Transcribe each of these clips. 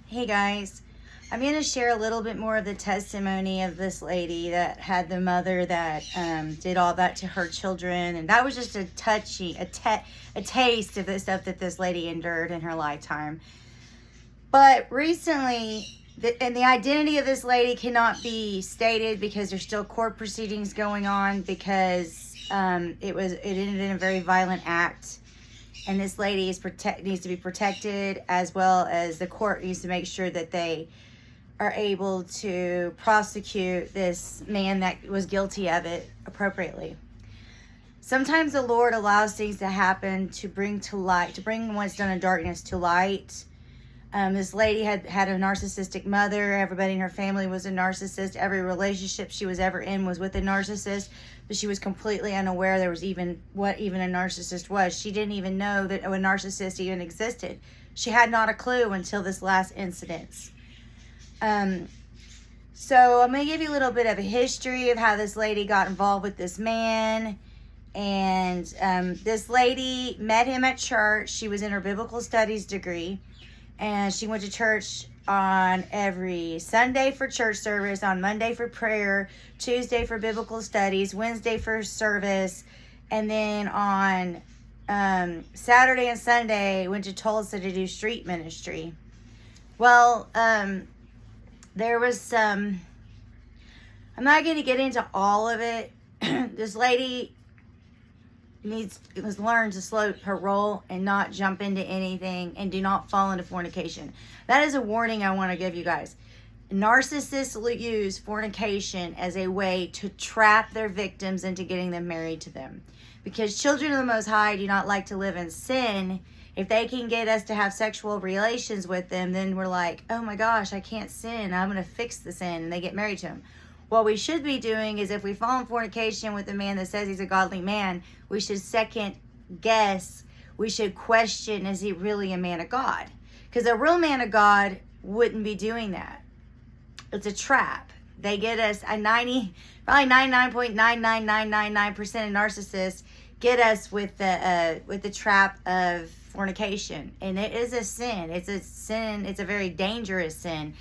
Hey guys, I'm going to share a little bit more of the testimony of this lady that had the mother that did all that to her children, and that was just a taste of the stuff that this lady endured in her lifetime. But recently, and the identity of this lady cannot be stated because there's still court proceedings going on because it ended in a very violent act. And this lady needs to be protected, as well as the court needs to make sure that they are able to prosecute this man that was guilty of it appropriately. Sometimes the Lord allows things to happen to bring to light, to bring what's done in darkness to light. This lady had a narcissistic mother. Everybody in her family was a narcissist. Every relationship she was ever in was with a narcissist, but she was completely unaware there was what a narcissist was. She didn't even know that a narcissist even existed. She had not a clue until this last incident. So I'm going to give you a little bit of a history of how this lady got involved with this man. And this lady met him at church. She was in her biblical studies degree. And she went to church on every Sunday for church service, on Monday for prayer, Tuesday for biblical studies, Wednesday for service, and then on Saturday and Sunday went to Tulsa to do street ministry. Well, there was some, I'm not going to get into all of it. This lady must learn to slow her roll and not jump into anything, and do not fall into fornication. That is a warning I want to give you guys. Narcissists use fornication as a way to trap their victims into getting them married to them. Because children of the Most High do not like to live in sin. If they can get us to have sexual relations with them, then we're like, oh my gosh, I can't sin. I'm going to fix the sin. And they get married to him. What we should be doing is, if we fall in fornication with a man that says he's a godly man, we should second guess. We should question, is he really a man of God? Because a real man of God wouldn't be doing that. It's a trap. They get us probably 99.99999% of narcissists get us with the trap of fornication. And it is a sin. It's a sin. It's a very dangerous sin.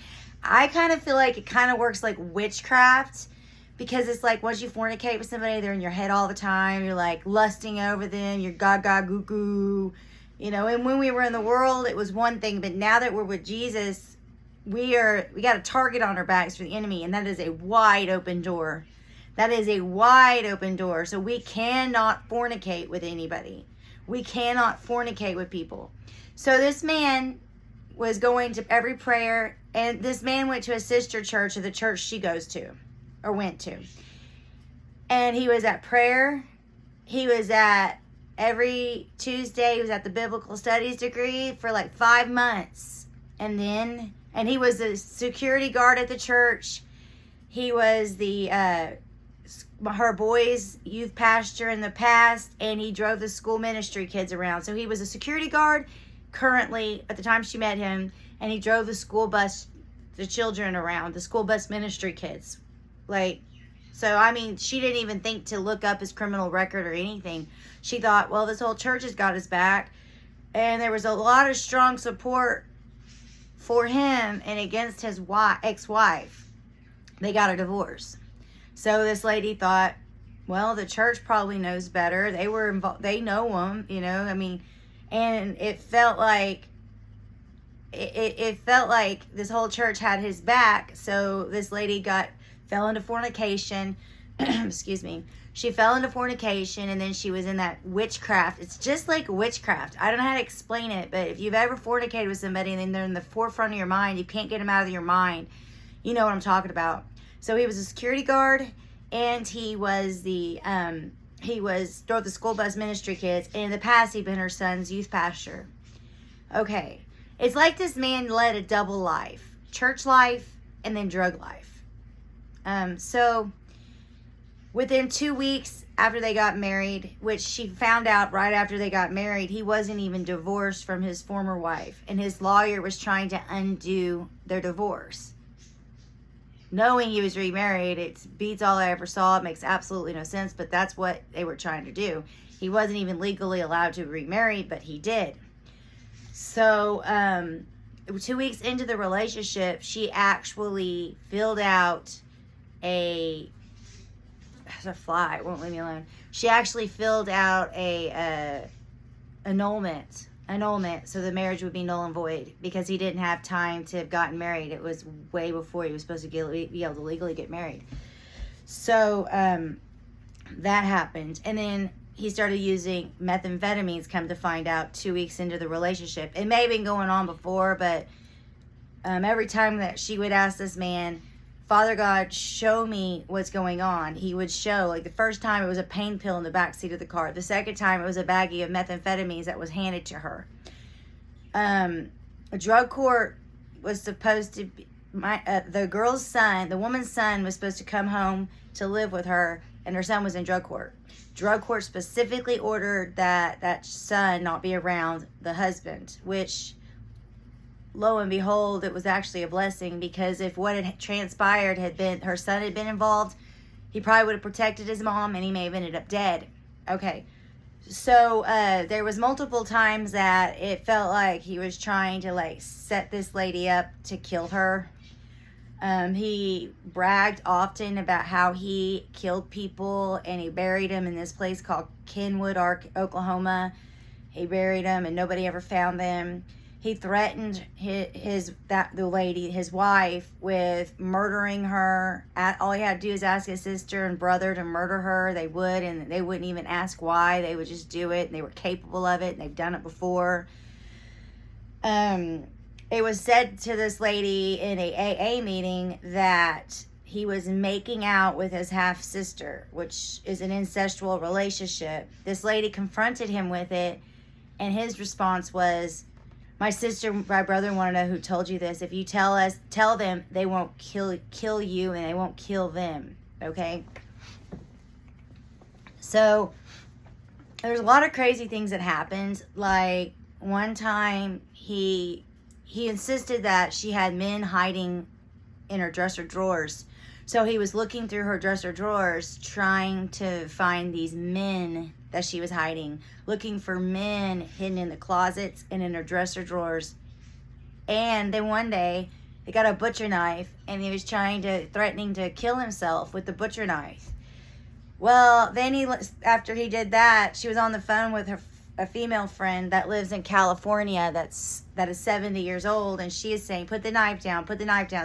I kind of feel like it kind of works like witchcraft, because it's like once you fornicate with somebody, they're in your head all the time. You're like lusting over them. You're gaga goo goo. You know, and when we were in the world, it was one thing. But now that we're with Jesus, we got a target on our backs for the enemy. And that is a wide open door. That is a wide open door. So we cannot fornicate with anybody. We cannot fornicate with people. So this man was going to every prayer, and this man went to a sister church of the church she goes to, or went to. And he was at prayer. He was at every Tuesday. He was at the biblical studies degree for like 5 months. And he was a security guard at the church. He was her boys' youth pastor in the past, and he drove the school ministry kids around. So he was a security guard currently at the time she met him, and he drove the school bus, the children around, the school bus ministry kids. So I mean, she didn't even think to look up his criminal record or anything. She thought, well, this whole church has got his back. And there was a lot of strong support for him and against his ex-wife. They got a divorce. So this lady thought, well, the church probably knows better. They were involved. They know him, you know. I mean, and it felt like this whole church had his back. So this lady fell into fornication. Excuse me. She fell into fornication, and then she was in that witchcraft. It's just like witchcraft. I don't know how to explain it, but if you've ever fornicated with somebody and then they're in the forefront of your mind, you can't get them out of your mind. You know what I'm talking about. So he was a security guard, and he was drove the school bus ministry kids, and in the past he'd been her son's youth pastor. Okay. It's like this man led a double life. Church life and then drug life. So within 2 weeks after they got married, which she found out right after they got married, he wasn't even divorced from his former wife. And his lawyer was trying to undo their divorce. Knowing he was remarried, it beats all I ever saw. It makes absolutely no sense, but that's what they were trying to do. He wasn't even legally allowed to remarry, but he did. So 2 weeks into the relationship, she actually filled out a fly, it won't leave me alone. She actually filled out a annulment, so the marriage would be null and void because he didn't have time to have gotten married. It was way before he was supposed to be able to legally get married. So that happened, and then he started using methamphetamines, come to find out 2 weeks into the relationship. It may have been going on before, but every time that she would ask this man, Father God, show me what's going on, he would show. Like the first time it was a pain pill in the back seat of the car. The second time it was a baggie of methamphetamines that was handed to her. A drug court was supposed to be, the girl's son, the woman's son was supposed to come home to live with her, and her son was in drug court. Drug court specifically ordered that son not be around the husband, which, lo and behold, it was actually a blessing, because if what had transpired had been her son had been involved, he probably would have protected his mom and he may have ended up dead. Okay, so there was multiple times that it felt like he was trying to like set this lady up to kill her. He bragged often about how he killed people and he buried them in this place called Kenwood, Oklahoma. He buried them and nobody ever found them. He threatened his wife, with murdering her. All he had to do is ask his sister and brother to murder her. They would, and they wouldn't even ask why. They would just do it, and they were capable of it, and they've done it before. It was said to this lady in a AA meeting that he was making out with his half-sister, which is an incestual relationship. This lady confronted him with it, and his response was, my brother want to know who told you this. If you tell them, they won't kill you and they won't kill them. Okay? So there's a lot of crazy things that happened. Like one time he insisted that she had men hiding in her dresser drawers. So he was looking through her dresser drawers trying to find these men that she was hiding, looking for men hidden in the closets and in her dresser drawers. And then one day he got a butcher knife and he was threatening to kill himself with the butcher knife. Well, then after he did that, she was on the phone with a female friend that lives in California that is 70 years old, and she is saying, put the knife down.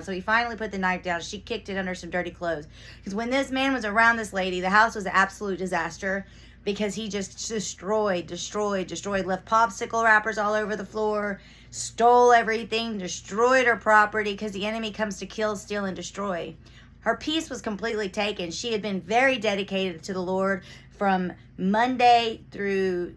So he finally put the knife down. She kicked it under some dirty clothes. Because when this man was around this lady, the house was an absolute disaster, because he just destroyed, left popsicle wrappers all over the floor, stole everything, destroyed her property, because the enemy comes to kill, steal, and destroy. Her peace was completely taken. She had been very dedicated to the Lord from Monday through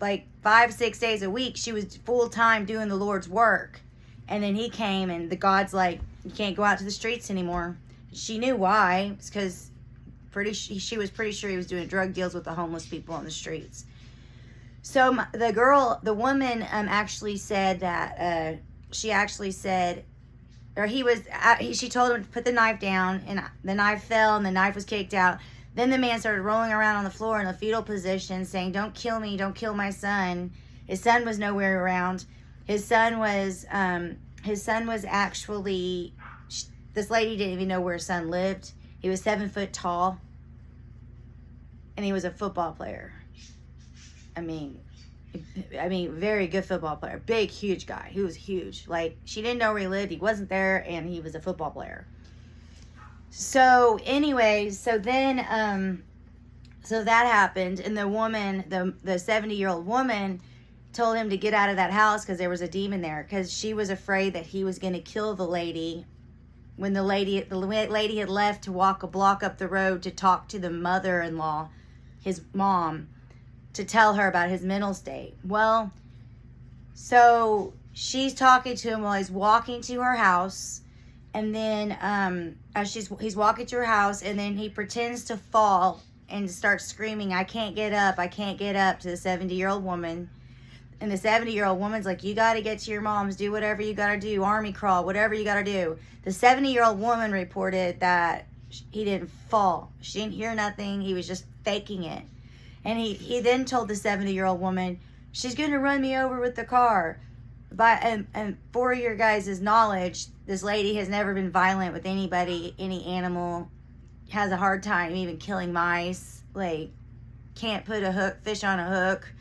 like 5-6 days a week. She was full-time doing the Lord's work. And then he came, and the God's like, you can't go out to the streets anymore. She knew why. It's because she was pretty sure he was doing drug deals with the homeless people on the streets. So the woman actually said that she told him to put the knife down, and the knife fell and the knife was kicked out. Then the man started rolling around on the floor in a fetal position, saying, don't kill me, don't kill my son. His son was nowhere around. His son was actually, this lady didn't even know where his son lived. He was 7 foot tall, and he was a football player. I mean, very good football player. Big, huge guy. He was huge. Like, she didn't know where he lived. He wasn't there, and he was a football player. So, anyway, so then, so that happened, and the woman, the 70-year-old woman, told him to get out of that house because there was a demon there, because she was afraid that he was going to kill the lady. When the lady had left to walk a block up the road to talk to the mother-in-law, his mom, to tell her about his mental state. Well, so she's talking to him while he's walking to her house, and then as he's walking to her house, and then he pretends to fall and starts screaming, I can't get up, to the 70-year-old woman. And the 70-year-old woman's like, you got to get to your mom's, do whatever you got to do, army crawl, whatever you got to do. The 70-year-old woman reported that he didn't fall. She didn't hear nothing. He was just faking it. And he then told the 70-year-old woman, she's going to run me over with the car. and for your guys' knowledge, this lady has never been violent with anybody, any animal, has a hard time even killing mice, like can't put a fish on a hook,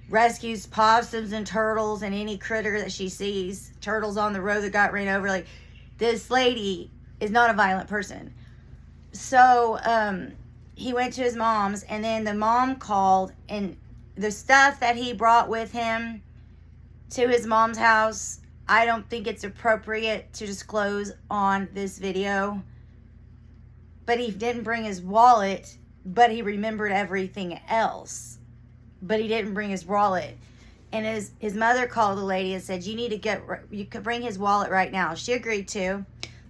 rescues possums and turtles and any critter that she sees, turtles on the road that got ran over. Like, this lady is not a violent person. So he went to his mom's, and then the mom called, and the stuff that he brought with him to his mom's house, I don't think it's appropriate to disclose on this video. But he didn't bring his wallet, but he remembered everything else. But he didn't bring his wallet. And his mother called the lady and said, you could bring his wallet right now. She agreed to.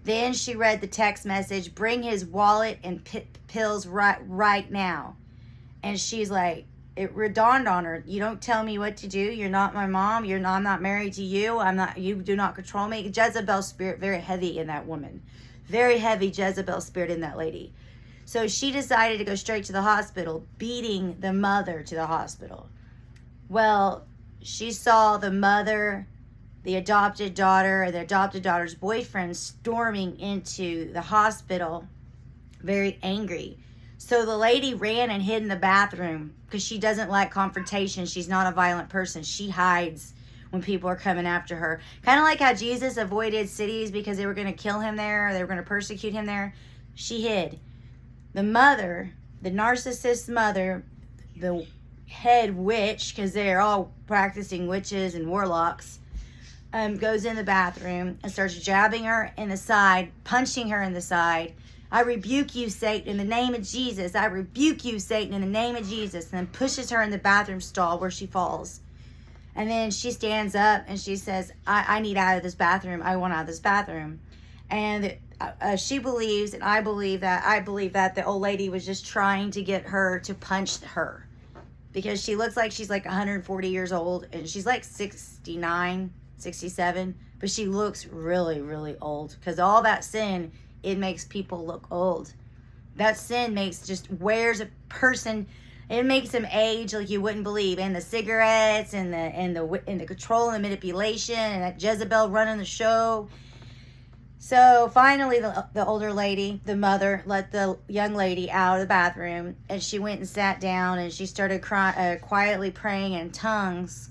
Then she read the text message, bring his wallet and pills right now. And she's like, it dawned on her, you don't tell me what to do. You're not my mom. I'm not married to you. You do not control me. Jezebel spirit, very heavy in that woman. Very heavy Jezebel spirit in that lady. So she decided to go straight to the hospital, beating the mother to the hospital. Well, she saw the mother, the adopted daughter's boyfriend storming into the hospital, very angry. So the lady ran and hid in the bathroom because she doesn't like confrontation. She's not a violent person. She hides when people are coming after her. Kind of like how Jesus avoided cities because they were going to kill him there, or they were going to persecute him there. She hid. The mother, the narcissist mother, the head witch, because they're all practicing witches and warlocks, goes in the bathroom and starts jabbing her in the side, punching her in the side. I rebuke you, Satan, in the name of Jesus. I rebuke you, Satan, in the name of Jesus. And then pushes her in the bathroom stall where she falls. And then she stands up and she says, I need out of this bathroom. I want out of this bathroom. And she believes, and I believe that the old lady was just trying to get her to punch her. Because she looks like she's like 140 years old. And she's like 69, 67. But she looks really, really old. Because all that sin, it makes people look old. That sin wears a person. It makes them age like you wouldn't believe. And the cigarettes and the control and the manipulation and that Jezebel running the show. So finally the older lady, the mother, let the young lady out of the bathroom, and she went and sat down and she started quietly praying in tongues.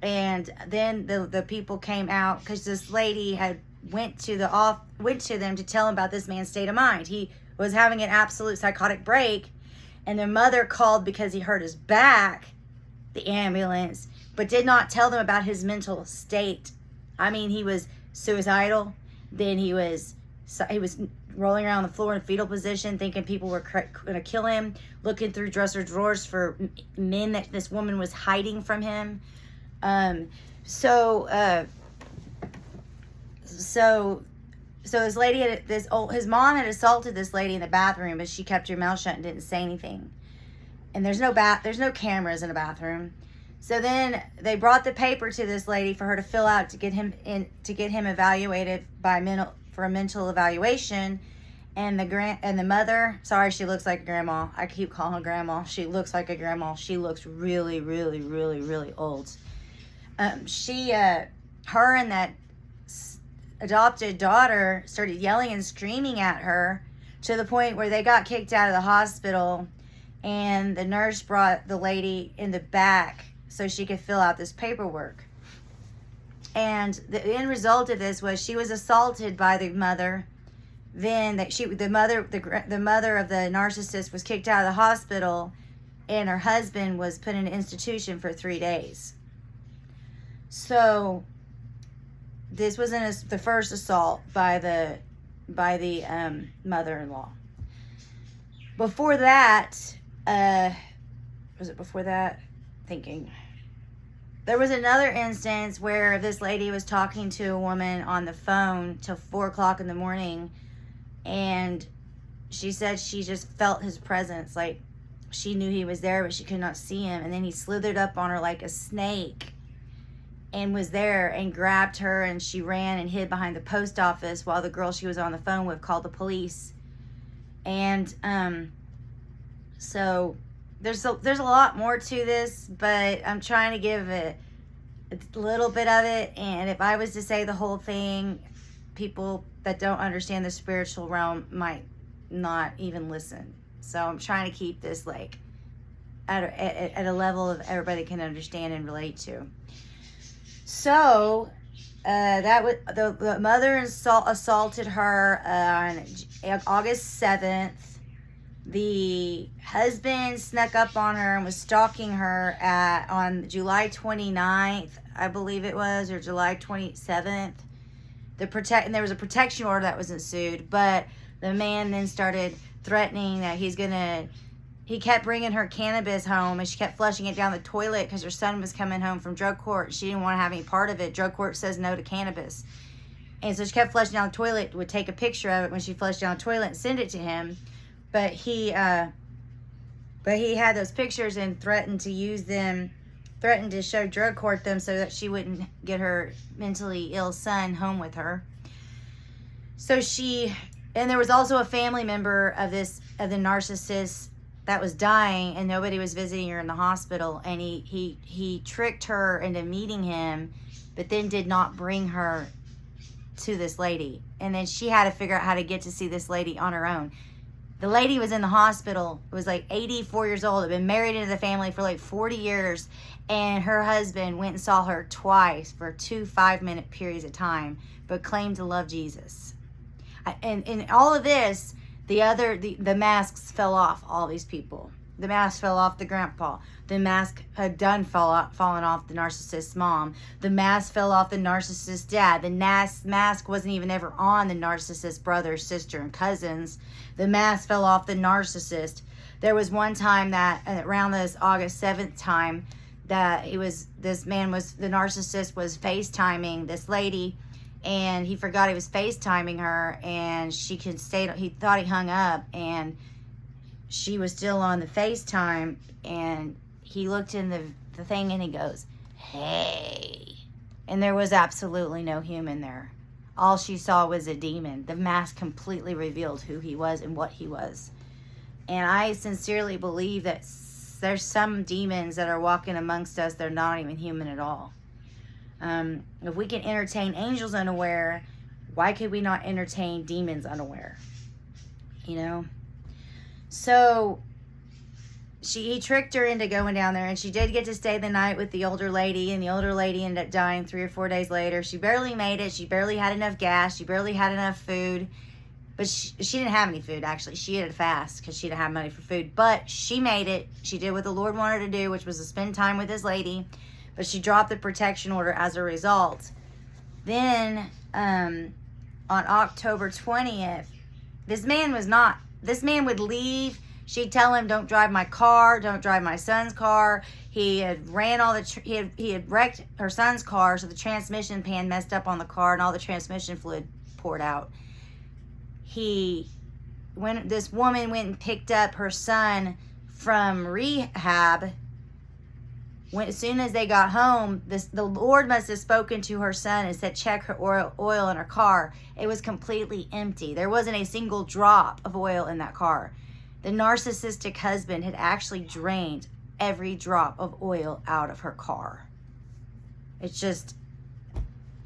And then the people came out because this lady had went to them to tell him about this man's state of mind. He was having an absolute psychotic break. And their mother called because he hurt his back, the ambulance, but did not tell them about his mental state. I mean, he was suicidal. Then he was rolling around the floor in fetal position, thinking people were going to kill him, looking through dresser drawers for men that this woman was hiding from him. So this lady his mom had assaulted this lady in the bathroom, but she kept her mouth shut and didn't say anything. And there's no cameras in the bathroom. So then they brought the paper to this lady for her to fill out to get him evaluated for a mental evaluation. And the mother, sorry, she looks like a grandma. I keep calling her grandma. She looks like a grandma. She looks really, really, really, really old. Her and that adopted daughter started yelling and screaming at her to the point where they got kicked out of the hospital, and the nurse brought the lady in the back so she could fill out this paperwork. And the end result of this was she was assaulted by the mother. Then the mother of the narcissist was kicked out of the hospital, and her husband was put in an institution for 3 days. So this wasn't the first assault by the mother-in-law. Before that, was it before that? Thinking. There was another instance where this lady was talking to a woman on the phone till 4 o'clock in the morning, and she said she just felt his presence, like she knew he was there, but she could not see him. And then he slithered up on her like a snake and was there and grabbed her, and she ran and hid behind the post office while the girl she was on the phone with called the police. And so there's a lot more to this, but I'm trying to give a little bit of it. And if I was to say the whole thing, people that don't understand the spiritual realm might not even listen. So I'm trying to keep this like at a level of everybody can understand and relate to. So that was the mother assaulted her on August 7th. The husband snuck up on her and was stalking her on July 29th, I believe it was, or July 27th. And there was a protection order that was ensued, but the man then started threatening that he kept bringing her cannabis home, and she kept flushing it down the toilet because her son was coming home from drug court. She didn't want to have any part of it. Drug court says no to cannabis. And so she kept flushing down the toilet, would take a picture of it when she flushed down the toilet and send it to him. But he had those pictures and threatened to show drug court them so that she wouldn't get her mentally ill son home with her. So and there was also a family member of the narcissist that was dying, and nobody was visiting her in the hospital, and he tricked her into meeting him, but then did not bring her to this lady. And then she had to figure out how to get to see this lady on her own. The lady was in the hospital, was like 84 years old, had been married into the family for like 40 years, and her husband went and saw her twice for 2 5-minute periods of time, but claimed to love Jesus. And in all of this, the masks fell off all these people. The mask fell off the grandpa. The mask had fallen off the narcissist's mom. The mask fell off the narcissist's dad. The mask wasn't even ever on the narcissist's brother, sister, and cousins. The mask fell off the narcissist. There was one time that around this August 7th time that the narcissist was FaceTiming this lady, and he forgot he was FaceTiming her, and he thought he hung up, and she was still on the FaceTime, and he looked in the thing and he goes, "Hey." And there was absolutely no human there. All she saw was a demon. The mask completely revealed who he was and what he was. And I sincerely believe that there's some demons that are walking amongst us that are not even human at all. If we can entertain angels unaware, why could we not entertain demons unaware? You know? So he tricked her into going down there, and she did get to stay the night with the older lady, and the older lady ended up dying 3 or 4 days later. She barely made it. She barely had enough gas. She barely had enough food. But she didn't have any food, actually. She had to fast because she didn't have money for food. But she made it. She did what the Lord wanted her to do, which was to spend time with this lady. But she dropped the protection order as a result. Then, on October 20th, this man would leave. She'd tell him, "Don't drive my car, don't drive my son's car." He had he had wrecked her son's car, so the transmission pan messed up on the car and all the transmission fluid poured out. When this woman went and picked up her son from rehab, as soon as they got home, the Lord must have spoken to her son and said, "Check her oil in her car." It was completely empty. There wasn't a single drop of oil in that car. The narcissistic husband had actually drained every drop of oil out of her car. It's just,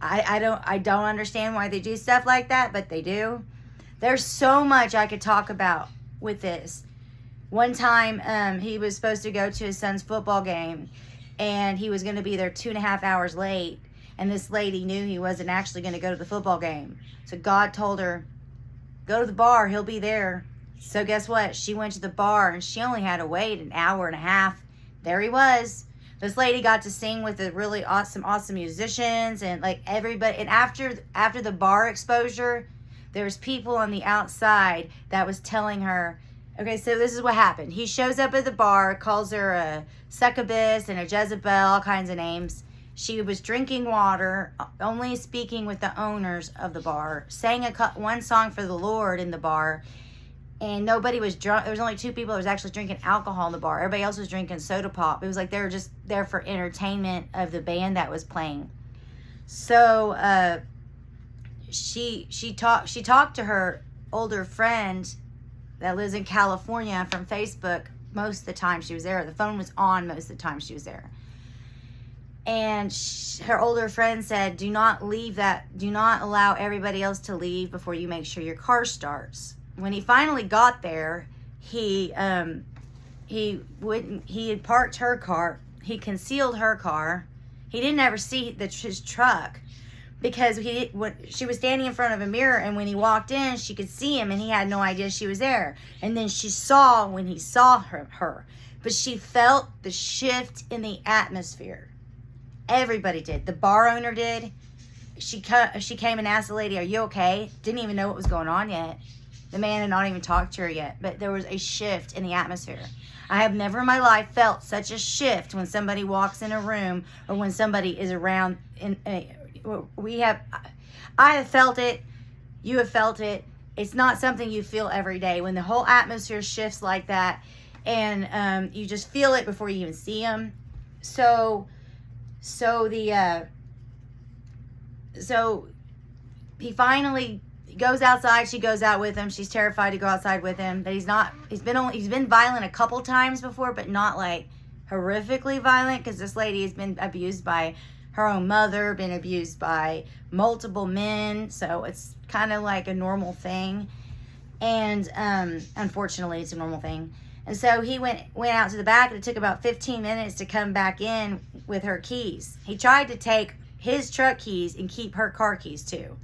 I don't understand why they do stuff like that, but they do. There's so much I could talk about with this. One time, he was supposed to go to his son's football game, and he was going to be there 2.5 hours late, and this lady knew he wasn't actually going to go to the football game. So God told her, "Go to the bar, he'll be there." So guess what? She went to the bar, and she only had to wait 1.5 hours. There he was. This lady got to sing with the really awesome musicians, and like everybody. And after the bar exposure, there was people on the outside that was telling her, okay, so this is what happened. He shows up at the bar, calls her a succubus and a Jezebel, all kinds of names. She was drinking water, only speaking with the owners of the bar, sang one song for the Lord in the bar, and nobody was drunk. There was only 2 people that was actually drinking alcohol in the bar. Everybody else was drinking soda pop. It was like they were just there for entertainment of the band that was playing. So she talked to her older friend that lives in California from Facebook most of the time she was there. The phone was on most of the time she was there. And her older friend said, do not allow everybody else to leave before you make sure your car starts. When he finally got there, he had parked her car. He concealed her car. He didn't ever see his truck because she was standing in front of a mirror, and when he walked in, she could see him, and he had no idea she was there. And then she saw when he saw her. But she felt the shift in the atmosphere. Everybody did. The bar owner did. She came and asked the lady, "Are you okay?" Didn't even know what was going on yet. The man had not even talked to her yet, but there was a shift in the atmosphere. I have never in my life felt such a shift when somebody walks in a room or when somebody is around. I have felt it. You have felt it. It's not something you feel every day. When the whole atmosphere shifts like that, and you just feel it before you even see them. So he finally goes outside. She goes out with him. She's terrified to go outside with him. But he's been violent a couple times before, but not like horrifically violent, because this lady has been abused by her own mother, been abused by multiple men. So it's kind of like a normal thing. And unfortunately, it's a normal thing. And so he went out to the back, and it took about 15 minutes to come back in with her keys. He tried to take his truck keys and keep her car keys too.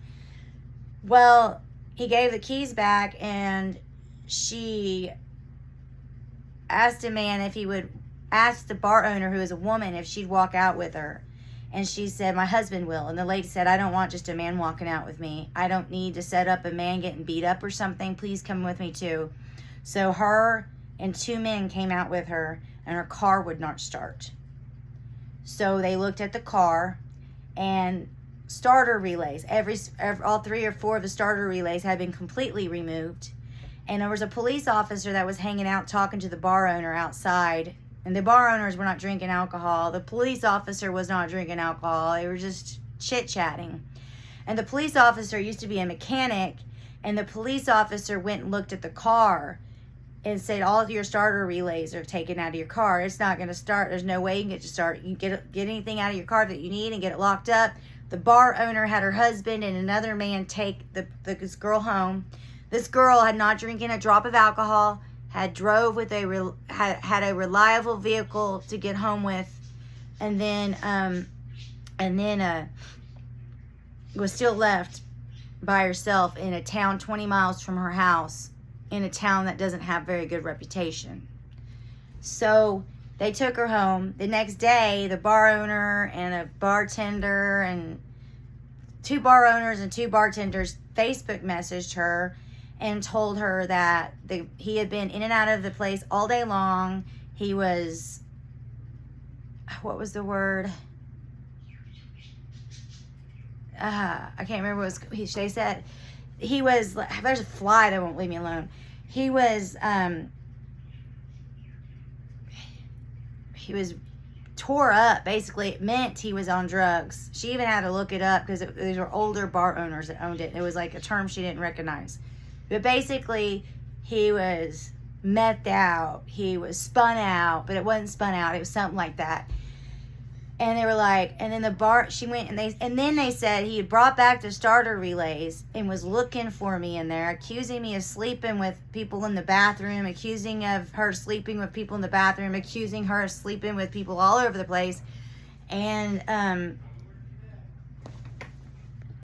Well, he gave the keys back, and she asked a man if he would ask the bar owner, who is a woman, if she'd walk out with her. And she said, "My husband will." And the lady said, "I don't want just a man walking out with me. I don't need to set up a man getting beat up or something. Please come with me too." So her and 2 men came out with her, and her car would not start. So they looked at the car, and starter relays, all 3 or 4 of the starter relays had been completely removed. And there was a police officer that was hanging out talking to the bar owner outside. And the bar owners were not drinking alcohol. The police officer was not drinking alcohol. They were just chit-chatting. And the police officer used to be a mechanic, and the police officer went and looked at the car and said, "All of your starter relays are taken out of your car. It's not going to start. There's no way you can get to start. You can get anything out of your car that you need and get it locked up." The bar owner had her husband and another man take this girl home. This girl had not drinking a drop of alcohol, had drove with had a reliable vehicle to get home with, and then was still left by herself in a town 20 miles from her house, in a town that doesn't have very good reputation. So they took her home. The next day, the bar owner and a bartender, and 2 bar owners and 2 bartenders Facebook messaged her and told her that he had been in and out of the place all day long. He was, what was the word? I can't remember what it was. They said he was, there's a fly that won't leave me alone. He was tore up. Basically, it meant he was on drugs. She even had to look it up because these were older bar owners that owned it. It was like a term she didn't recognize. But basically, he was methed out. He was spun out, but it wasn't spun out. It was something like that. And they were like, and then the bar, she went, and then they said he had brought back the starter relays and was looking for me in there, accusing me of sleeping with people in the bathroom, accusing of her sleeping with people in the bathroom, accusing her of sleeping with people all over the place. And